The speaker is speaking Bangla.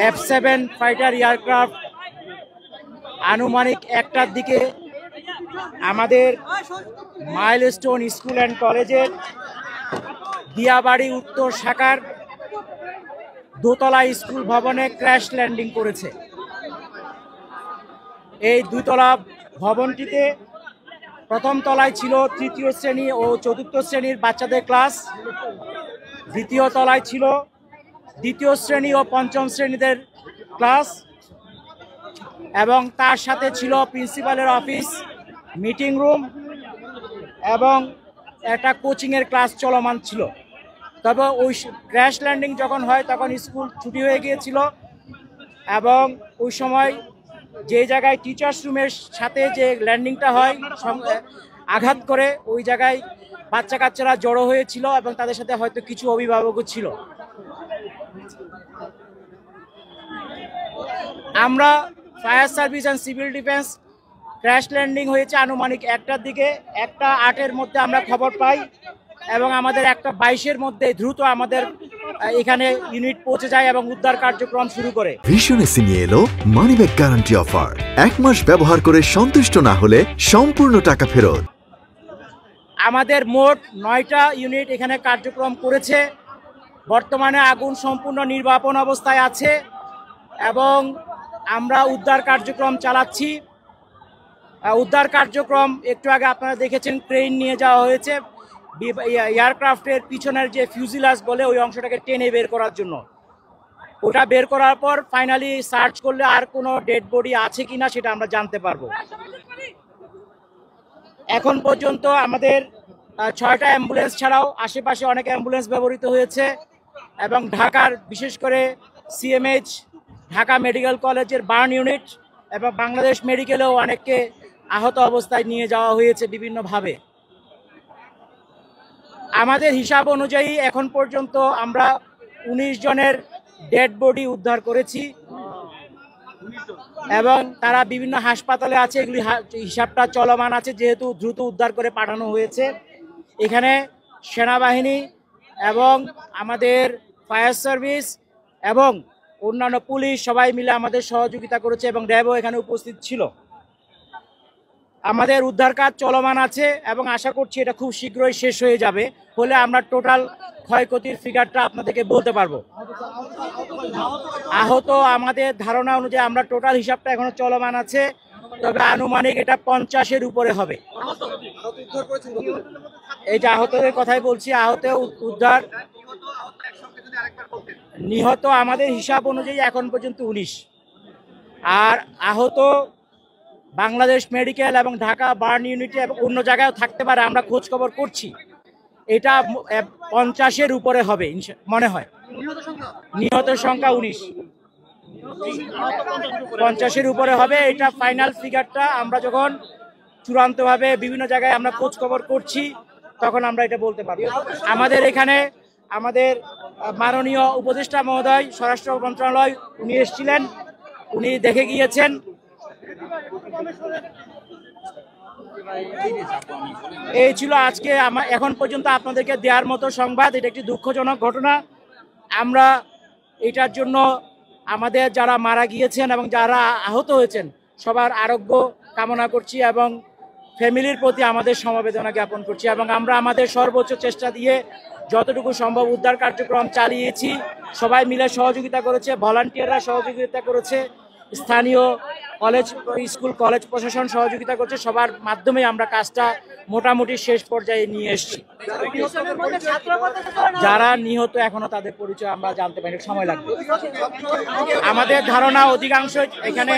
F7 ফাইটার এয়ারক্রাফট আনুমানিক 1টার দিকে আমাদের মাইলস্টোন স্কুল অ্যান্ড কলেজের দিয়াবাড়ি উত্তর শাখার দোতলা স্কুল ভবনে ক্র্যাশ ল্যান্ডিং করেছে। এই দুতলা ভবনটিতে প্রথম তলায় ছিল তৃতীয় শ্রেণী ও চতুর্থ শ্রেণীর বাচ্চাদের ক্লাস, দ্বিতীয় তলায় ছিল দ্বিতীয় শ্রেণী ও পঞ্চম শ্রেণীদের ক্লাস, এবং তার সাথে ছিল প্রিন্সিপালের অফিস, মিটিং রুম এবং একটা কোচিংয়ের ক্লাস চলমান ছিল। তবে ওই ক্র্যাশ ল্যান্ডিং যখন হয় তখন স্কুল ছুটি হয়ে গিয়েছিল এবং ওই সময় যে জায়গায় টিচার্স রুমের সাথে যে ল্যান্ডিংটা হয় আঘাত করে ওই জায়গায় বাচ্চা কাচ্চারা জড়ো হয়েছিল এবং তাদের সাথে হয়তো কিছু অভিভাবকও ছিল। আমরা fire service and civil defence crash landing হয়েছে আনুমানিক 1টার দিকে, 1:08-এর মধ্যে আমরা খবর পাই এবং আমাদের 1:22-এর মধ্যে দ্রুত আমাদের এখানে ইউনিট পৌঁছে যায় এবং উদ্ধার কার্যক্রম শুরু করে। ভিশন এসি নিয়ে এলো মানিব্যাগ গ্যারান্টি অফার। 1 মাস ব্যবহার করে সন্তুষ্ট না হলে সম্পূর্ণ টাকা ফেরত। আমাদের মোট 9টা ইউনিট এখানে কার্যক্রম করেছে। বর্তমানে আগুন সম্পূর্ণ নির্বাপন অবস্থায় আছে এবং আমরা উদ্ধার কার্যক্রম চালাচ্ছি। উদ্ধার কার্যক্রম একটু আগে আপনারা দেখেছেন, ক্রেন নিয়ে যাওয়া হয়েছে এয়ারক্রাফটের পিছনের যে ফিউজিলাস বলে ওই অংশটাকে টেনে বের করার জন্য। ওটা বের করার পর ফাইনালি সার্চ করলে আর কোনো ডেড বডি আছে কিনা সেটা আমরা জানতে পারবো। এখন পর্যন্ত আমাদের 6টা অ্যাম্বুলেন্স ছাড়াও আশেপাশে অনেক অ্যাম্বুলেন্স ব্যবহৃত হয়েছে এবং ঢাকার বিশেষ করে সিএমএইচ, ঢাকা মেডিকেল কলেজের বার্ন ইউনিট এবং বাংলাদেশ মেডিকেলেও অনেককে আহত অবস্থায় নিয়ে যাওয়া হয়েছে বিভিন্নভাবে। আমাদের হিসাব অনুযায়ী এখন পর্যন্ত আমরা 19 জনের ডেড বডি উদ্ধার করেছি এবং তারা বিভিন্ন হাসপাতালে আছে। এগুলি হিসাবটা চলমান আছে যেহেতু দ্রুত উদ্ধার করে পাঠানো হয়েছে। এখানে সেনাবাহিনী এবং আমাদের ফায়ার সার্ভিস এবং অন্যান্য পুলিশ সবাই মিলে আমাদের সহযোগিতা করেছে এবং র্যাবও এখানে উপস্থিত ছিল। আমাদের উদ্ধার কাজ চলমান আছে এবং আশা করছি এটা খুব শীঘ্রই শেষ হয়ে যাবে, হলে আমরা টোটাল ক্ষয়ক্ষতির ফিগারটা আপনাদেরকে বলতে পারবো। আহত আমাদের ধারণা অনুযায়ী আমরা টোটাল হিসাবটা এখনো চলমান আছে, তবে আনুমানিক এটা 50-এর উপরে হবে। এই যে আহতদের কথাই বলছি, আহত উদ্ধার, নিহত আমাদের হিসাব অনুযায়ী এখন পর্যন্ত 19, আর আহত বাংলাদেশ মেডিকেল এবং ঢাকা বার্ন ইউনিটে এবং অন্য জায়গায়ও থাকতে পারে, আমরা খোঁজ খবর করছি। এটা 50-এর উপরে হবে মনে হয়। নিহত সংখ্যা 19, 50-এর উপরে হবে। এটা ফাইনাল ফিগারটা আমরা যখন চূড়ান্তভাবে বিভিন্ন জায়গায় আমরা খোঁজ খবর করছি তখন আমরা এটা বলতে পারবো। আমাদের এখানে আমাদের মাননীয় উপদেষ্টা মহোদয়, স্বরাষ্ট্র মন্ত্রণালয়, উনি এসেছিলেন, উনি দেখে গিয়েছেন। এই ছিল আজকে এখন পর্যন্ত আপনাদেরকে দেওয়ার মতো সংবাদ। এটা একটি দুঃখজনক ঘটনা। আমরা এটার জন্য আমাদের যারা মারা গিয়েছেন এবং যারা আহত হয়েছেন সবার আরোগ্য কামনা করছি এবং ফ্যামিলির প্রতি আমাদের সমবেদনা জ্ঞাপন করছি এবং আমরা আমাদের সর্বোচ্চ চেষ্টা দিয়ে যতটুকু সম্ভব উদ্ধার কার্যক্রম চালিয়েছি। সবাই মিলে সহযোগিতা করেছে, ভলান্টিয়াররা সহযোগিতা করেছে, স্থানীয় কলেজ, স্কুল, কলেজ প্রশাসন সহযোগিতা করছে। সবার মাধ্যমে আমরা কাজটা মোটামুটি শেষ পর্যায়ে নিয়ে এসেছি। যারা নিহত এখনো তাদের পরিচয় আমরা জানতে পারি, সময় লাগবে। আমাদের ধারণা অধিকাংশ এখানে